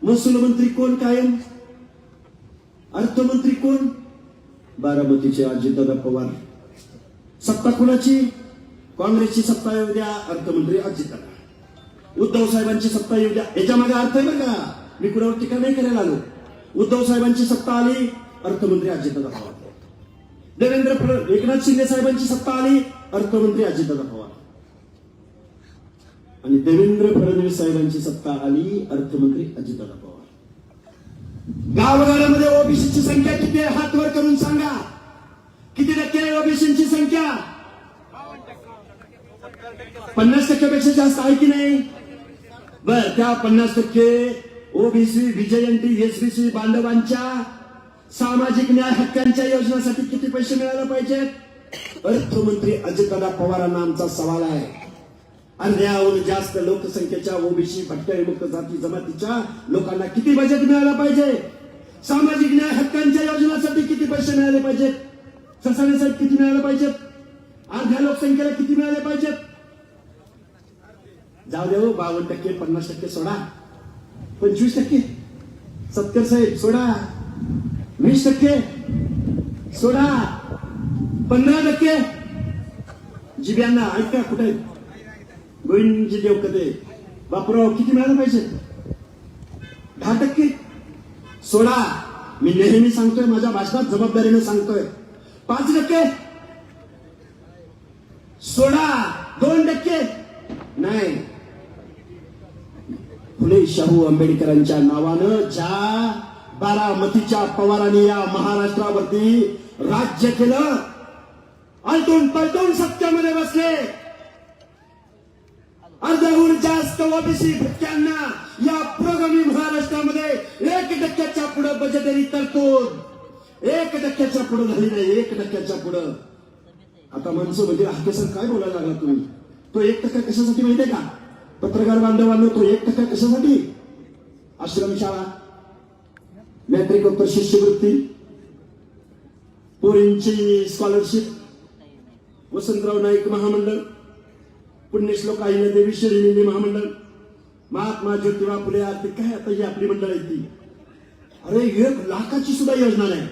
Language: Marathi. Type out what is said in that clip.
महसूल मंत्री कोण कायम, अर्थमंत्री कोण, बारामतीचे अजितदादा पवार. सत्ता कुणाची, काँग्रेसची सत्ता येऊ द्या, अर्थमंत्री अजितदादा. उद्धव साहेबांची सत्ता येऊ द्या, याच्या मागे अर्थ आहे बरं का, मी कुणावर टीका नाही करायला आलो. उद्धव साहेबांची सत्ता आली, अर्थमंत्री अजितदादा पवार. एकनाथ शिंदे साहेबांची सत्ता आली, अर्थमंत्री अजितदादा पवार. आणि देवेंद्र फडणवीस साहेबांची सत्ता आली, अर्थमंत्री अजितदादा पवार. गावगाड्यामध्ये ओबीसीची संख्या किती आहे, हात वर करून सांगा. किती टक्के आहे ओबीसीची संख्या? 50% पेक्षा जास्त आहे की नाही? बर, त्या 50% ओबीसी, विजयंती, एसबीसी बांधवांच्या सामाजिक न्याय हक्कांच्या योजनेसाठी किती पैसे मिळायला पाहिजेत? अर्थमंत्री अजितदादा पवारांना आमचा सवाल आहे. अर्ध्याहून जास्त लोकसंख्येच्या ओबीसी, भटक्या विमुक्त जाती जमातीच्या लोकांना किती बजेट मिळायला पाहिजे? सामाजिक न्याय हक्कांच्या योजनेसाठी किती पैसे मिळाले पाहिजेत? ससाणे साहेब किती मिळाले पाहिजेत? अर्ध्या लोकसंख्येला किती मिळाले पाहिजेत? जाऊ देऊ, 52%, 50% सोडा, 25%, 70 साहेब सोडा, 20% सोडा, 15%. जिब्यांना ऐका, कुठे गोविंदजी देवकते, बापूराव किती मिळालं पाहिजे? 10% सोडा. मी नेहमी सांगतोय, माझ्या भाषणात जबाबदारीने सांगतोय, 5% सोडा, 2% नाही. फुले शाहू आंबेडकरांच्या नावानं ज्या बारामतीच्या पवारांनी या महाराष्ट्रावरती राज्य केलं, आलटून पलटून सत्तेमध्ये बसले. अर्ध्याहून जास्त ओबीसी भटक्यांना या पुरोगामी महाराष्ट्रामध्ये 1% पुढे बजेटरी तरतूद, 1% पुढे झाली नाही, 1% पुढे. आता माणसं म्हणजे हाकेसर काय बोलायला लागला तुम्ही? तो 1% कशासाठी माहितीये का? पत्रकार बांधवांना, तो 1% कशासाठी? आश्रमशाळा, मॅट्रिकोत्तर शिष्यवृत्ती, पोरींची स्कॉलरशिप, वसंतराव नाईक महामंडळ, पुण्यश्लोक अहिल्यादेवी शिरिंदी महामंडळ, महात्मा ज्योतिबा फुले आर्थिक, काय आता ही आपली मंडळ आहे ती. अरे 1 लाखाची सुद्धा योजना नाही.